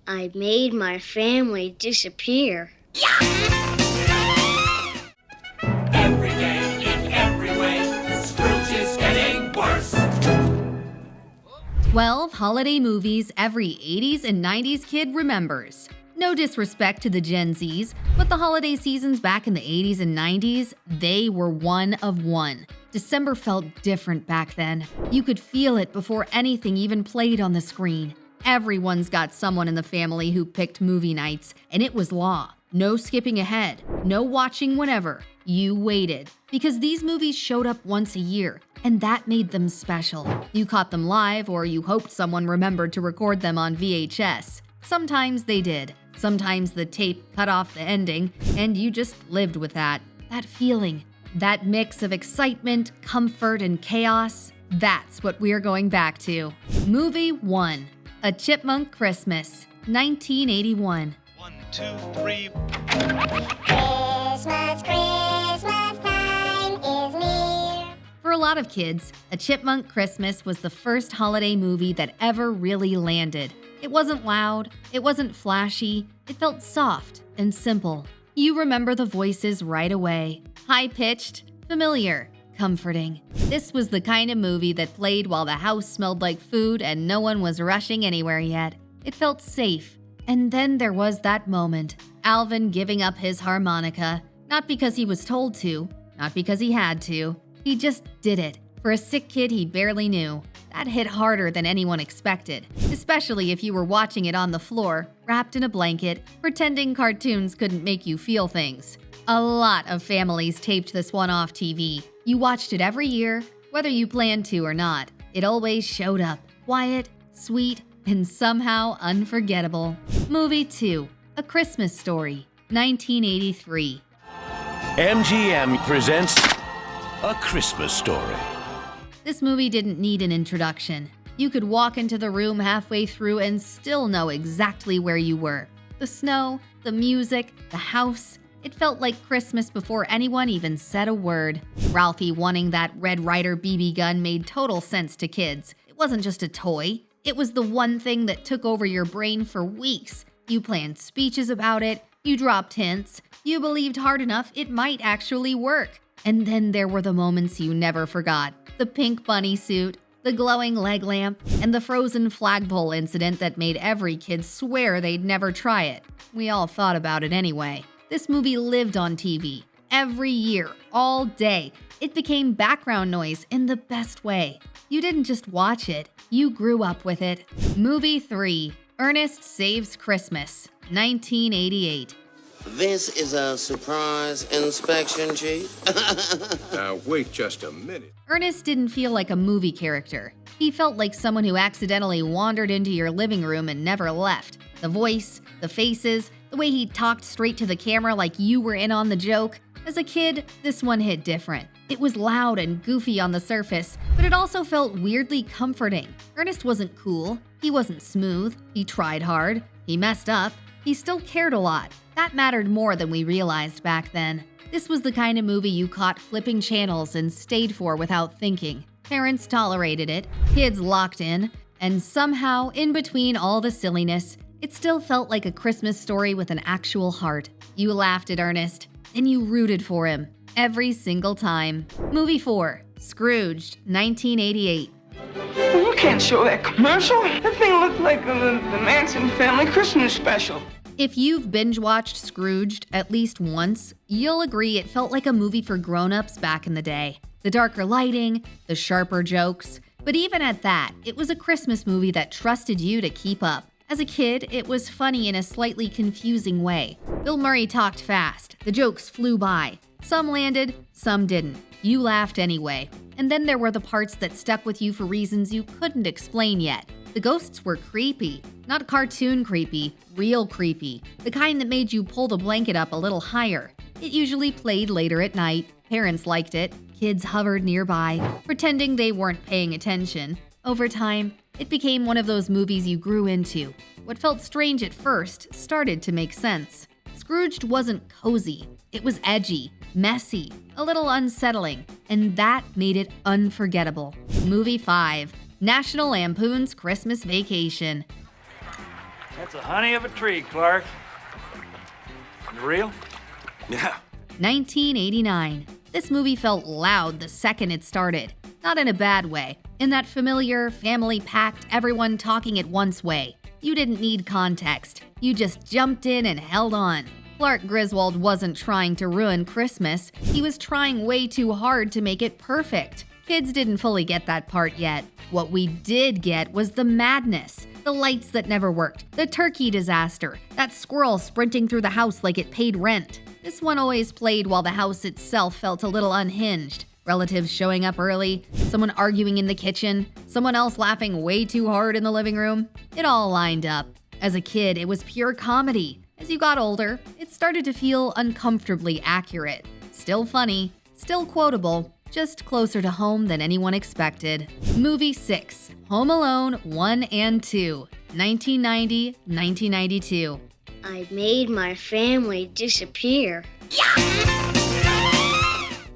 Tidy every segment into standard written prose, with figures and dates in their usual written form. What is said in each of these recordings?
I made my family disappear. Every day, in every way, Scrooge is getting worse. 12 holiday movies every 80s and 90s kid remembers. No disrespect to the Gen Zs, but the holiday seasons back in the 80s and 90s, they were one of one. December felt different back then. You could feel it before anything even played on the screen. Everyone's got someone in the family who picked movie nights, and it was law. No skipping ahead, no watching whenever. You waited, because these movies showed up once a year, and that made them special. You caught them live, or you hoped someone remembered to record them on VHS. Sometimes they did. Sometimes the tape cut off the ending, and you just lived with that. That feeling, that mix of excitement, comfort, and chaos, that's what we're going back to. Movie 1, A Chipmunk Christmas, 1981. 1, 2, 3. Christmas, Christmas time is near. For a lot of kids, A Chipmunk Christmas was the first holiday movie that ever really landed. It wasn't loud, it wasn't flashy, it felt soft and simple. You remember the voices right away. High-pitched, familiar, comforting. This was the kind of movie that played while the house smelled like food and no one was rushing anywhere yet. It felt safe. And then there was that moment. Alvin giving up his harmonica. Not because he was told to, not because he had to. He just did it. For a sick kid he barely knew. That hit harder than anyone expected, especially if you were watching it on the floor, wrapped in a blanket, pretending cartoons couldn't make you feel things. A lot of families taped this one off TV. You watched it every year, whether you planned to or not. It always showed up, quiet, sweet, and somehow unforgettable. Movie 2, A Christmas Story, 1983. MGM presents A Christmas Story. This movie didn't need an introduction. You could walk into the room halfway through and still know exactly where you were. The snow, the music, the house. It felt like Christmas before anyone even said a word. Ralphie wanting that Red Ryder BB gun made total sense to kids. It wasn't just a toy. It was the one thing that took over your brain for weeks. You planned speeches about it. You dropped hints. You believed hard enough it might actually work. And then there were the moments you never forgot. The pink bunny suit, the glowing leg lamp, and the frozen flagpole incident that made every kid swear they'd never try it. We all thought about it anyway. This movie lived on TV. Every year, all day. It became background noise in the best way. You didn't just watch it, you grew up with it. Movie 3, Ernest Saves Christmas, 1988. This is a surprise inspection, Chief. Now, wait just a minute. Ernest didn't feel like a movie character. He felt like someone who accidentally wandered into your living room and never left. The voice, the faces, the way he talked straight to the camera like you were in on the joke. As a kid, this one hit different. It was loud and goofy on the surface, but it also felt weirdly comforting. Ernest wasn't cool. He wasn't smooth. He tried hard. He messed up. He still cared a lot. That mattered more than we realized back then. This was the kind of movie you caught flipping channels and stayed for without thinking. Parents tolerated it, kids locked in, and somehow, in between all the silliness, it still felt like a Christmas story with an actual heart. You laughed at Ernest, and you rooted for him, every single time. Movie 4, Scrooged, 1988. You can't show that commercial. That thing looked like the Manson family Christmas special. If you've binge-watched Scrooged at least once, you'll agree it felt like a movie for grown-ups back in the day. The darker lighting, the sharper jokes. But even at that, it was a Christmas movie that trusted you to keep up. As a kid, it was funny in a slightly confusing way. Bill Murray talked fast. The jokes flew by. Some landed, some didn't. You laughed anyway. And then there were the parts that stuck with you for reasons you couldn't explain yet. The ghosts were creepy. Not cartoon creepy, real creepy. The kind that made you pull the blanket up a little higher. It usually played later at night. Parents liked it. Kids hovered nearby, pretending they weren't paying attention. Over time, it became one of those movies you grew into. What felt strange at first started to make sense. Scrooged wasn't cozy. It was edgy, messy, a little unsettling, and that made it unforgettable. Movie 5, National Lampoon's Christmas Vacation. That's a honey of a tree, Clark. Real? Yeah. 1989. This movie felt loud the second it started. Not in a bad way, in that familiar, family-packed, everyone talking at once way. You didn't need context. You just jumped in and held on. Clark Griswold wasn't trying to ruin Christmas. He was trying way too hard to make it perfect. Kids didn't fully get that part yet. What we did get was the madness, the lights that never worked, the turkey disaster, that squirrel sprinting through the house like it paid rent. This one always played while the house itself felt a little unhinged. Relatives showing up early, someone arguing in the kitchen, someone else laughing way too hard in the living room. It all lined up. As a kid, it was pure comedy. As you got older, it started to feel uncomfortably accurate. Still funny, still quotable, just closer to home than anyone expected. Movie 6, Home Alone 1 and 2, 1990-1992. I made my family disappear.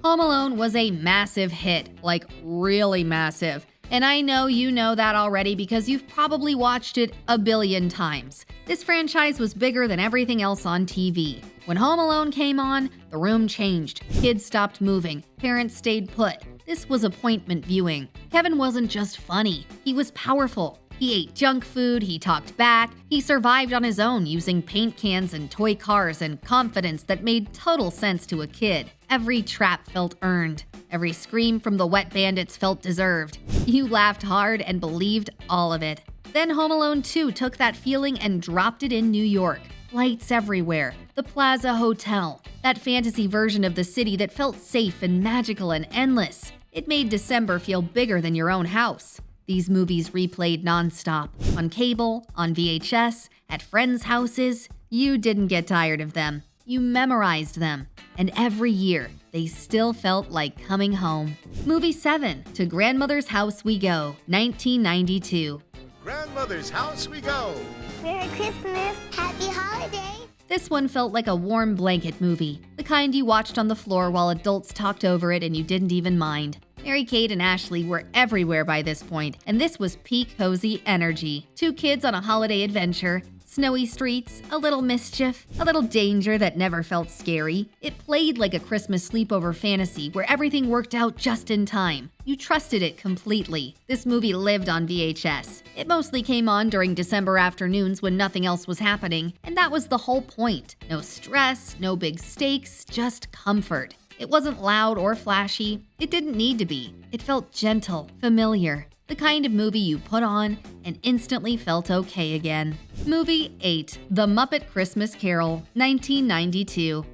Home Alone was a massive hit, like really massive. And I know you know that already because you've probably watched it a billion times. This franchise was bigger than everything else on TV. When Home Alone came on, the room changed. Kids stopped moving. Parents stayed put. This was appointment viewing. Kevin wasn't just funny. He was powerful. He ate junk food, he talked back, he survived on his own using paint cans and toy cars and confidence that made total sense to a kid. Every trap felt earned. Every scream from the wet bandits felt deserved. You laughed hard and believed all of it. Then Home Alone 2 took that feeling and dropped it in New York. Lights everywhere. The Plaza Hotel. That fantasy version of the city that felt safe and magical and endless. It made December feel bigger than your own house. These movies replayed nonstop. On cable, on VHS, at friends' houses. You didn't get tired of them. You memorized them. And every year, they still felt like coming home. Movie 7, To Grandmother's House We Go, 1992. Grandmother's House We Go. Merry Christmas. Happy holiday. This one felt like a warm blanket movie, the kind you watched on the floor while adults talked over it and you didn't even mind. Mary-Kate and Ashley were everywhere by this point, and this was peak cozy energy. Two kids on a holiday adventure, snowy streets, a little mischief, a little danger that never felt scary. It played like a Christmas sleepover fantasy where everything worked out just in time. You trusted it completely. This movie lived on VHS. It mostly came on during December afternoons when nothing else was happening, and that was the whole point. No stress, no big stakes, just comfort. It wasn't loud or flashy. It didn't need to be. It felt gentle, familiar. The kind of movie you put on and instantly felt okay again. Movie 8, The Muppet Christmas Carol, 1992.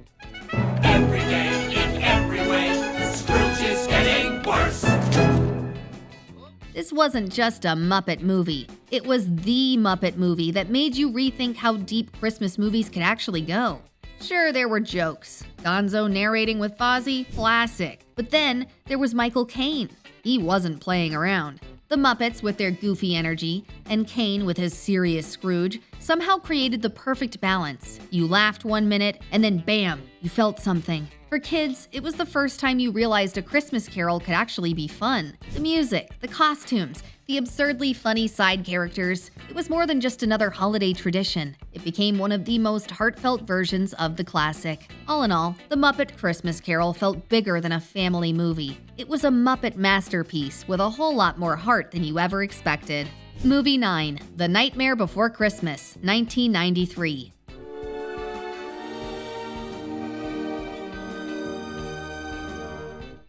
Every day, in every way, Scrooge is getting worse. This wasn't just a Muppet movie. It was the Muppet movie that made you rethink how deep Christmas movies could actually go. Sure, there were jokes. Gonzo narrating with Fozzie, classic. But then there was Michael Caine. He wasn't playing around. The Muppets, with their goofy energy, and Caine with his serious Scrooge, somehow created the perfect balance. You laughed 1 minute, and then bam, you felt something. For kids, it was the first time you realized a Christmas Carol could actually be fun. The music, the costumes, the absurdly funny side characters. It was more than just another holiday tradition. It became one of the most heartfelt versions of the classic. All in all, The Muppet Christmas Carol felt bigger than a family movie. It was a Muppet masterpiece with a whole lot more heart than you ever expected. Movie 9, The Nightmare Before Christmas, 1993.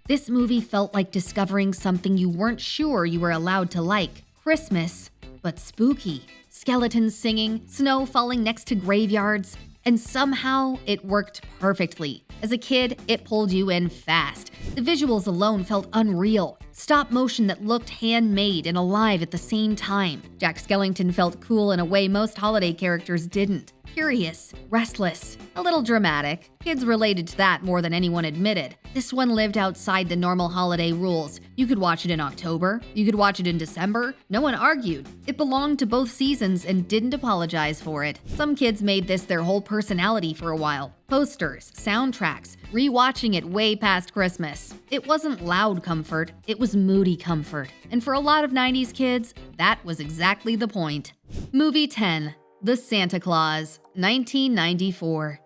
This movie felt like discovering something you weren't sure you were allowed to like. Christmas, but spooky. Skeletons singing, snow falling next to graveyards, and somehow it worked perfectly. As a kid, it pulled you in fast. The visuals alone felt unreal. Stop motion that looked handmade and alive at the same time. Jack Skellington felt cool in a way most holiday characters didn't. Curious, restless, a little dramatic. Kids related to that more than anyone admitted. This one lived outside the normal holiday rules. You could watch it in October, you could watch it in December. No one argued. It belonged to both seasons and didn't apologize for it. Some kids made this their whole personality for a while. Posters, soundtracks, rewatching it way past Christmas. It wasn't loud comfort, it was moody comfort. And for a lot of 90s kids, that was exactly the point. Movie 10, The Santa Claus, 1994.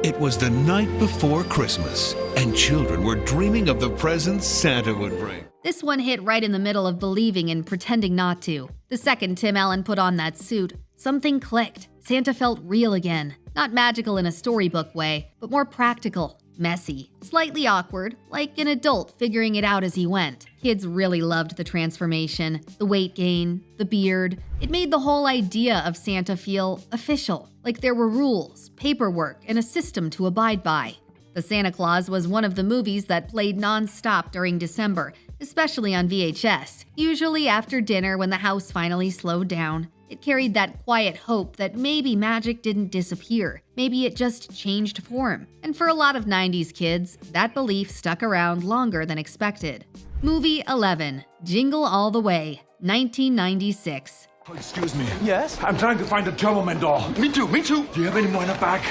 It was the night before Christmas, and children were dreaming of the presents Santa would bring. This one hit right in the middle of believing and pretending not to. The second Tim Allen put on that suit, something clicked. Santa felt real again. Not magical in a storybook way, but more practical, messy, slightly awkward, like an adult figuring it out as he went. Kids really loved the transformation, the weight gain, the beard. It made the whole idea of Santa feel official, like there were rules, paperwork, and a system to abide by. The Santa Claus was one of the movies that played non-stop during December, especially on VHS, usually after dinner when the house finally slowed down. It carried that quiet hope that maybe magic didn't disappear, maybe it just changed form. And for a lot of 90s kids, that belief stuck around longer than expected. Movie 11, Jingle All the Way, 1996. Oh, excuse me. Yes? I'm trying to find the Troubleman doll. Me too. Do you have any more in the back?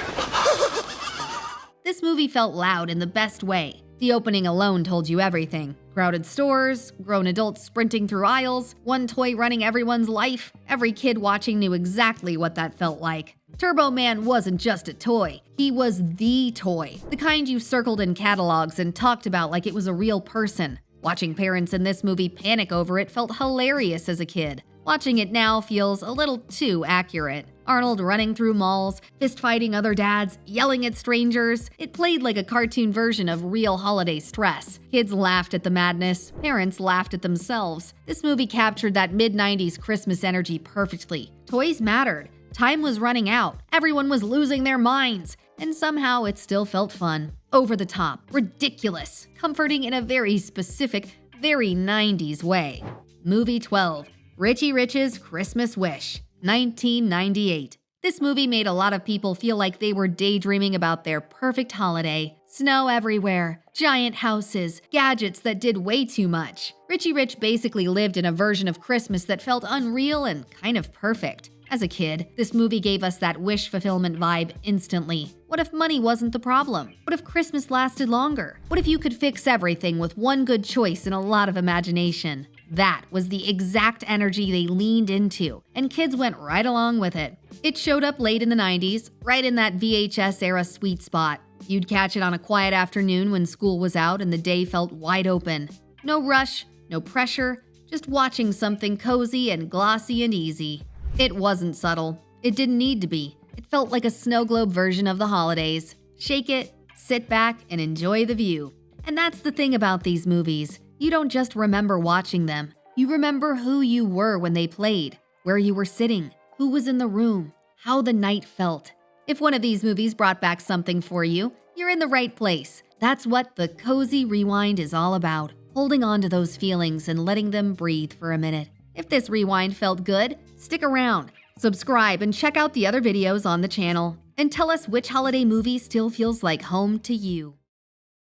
This movie felt loud in the best way. The opening alone told you everything. Crowded stores, grown adults sprinting through aisles, one toy running everyone's life. Every kid watching knew exactly what that felt like. Turbo Man wasn't just a toy. He was the toy. The kind you circled in catalogs and talked about like it was a real person. Watching parents in this movie panic over it felt hilarious as a kid. Watching it now feels a little too accurate. Arnold running through malls, fist-fighting other dads, yelling at strangers. It played like a cartoon version of real holiday stress. Kids laughed at the madness. Parents laughed at themselves. This movie captured that mid-90s Christmas energy perfectly. Toys mattered. Time was running out. Everyone was losing their minds. And somehow it still felt fun. Over the top. Ridiculous. Comforting in a very specific, very 90s way. Movie 12. Richie Rich's Christmas Wish, 1998. This movie made a lot of people feel like they were daydreaming about their perfect holiday. Snow everywhere, giant houses, gadgets that did way too much. Richie Rich basically lived in a version of Christmas that felt unreal and kind of perfect. As a kid, this movie gave us that wish fulfillment vibe instantly. What if money wasn't the problem? What if Christmas lasted longer? What if you could fix everything with one good choice and a lot of imagination? That was the exact energy they leaned into, and kids went right along with it. It showed up late in the 90s, right in that VHS era sweet spot. You'd catch it on a quiet afternoon when school was out and the day felt wide open. No rush, no pressure, just watching something cozy and glossy and easy. It wasn't subtle. It didn't need to be. It felt like a snow globe version of the holidays. Shake it, sit back, and enjoy the view. And that's the thing about these movies. You don't just remember watching them. You remember who you were when they played, where you were sitting, who was in the room, how the night felt. If one of these movies brought back something for you, you're in the right place. That's what the Cozy Rewind is all about. Holding on to those feelings and letting them breathe for a minute. If this rewind felt good, stick around. Subscribe and check out the other videos on the channel. And tell us which holiday movie still feels like home to you.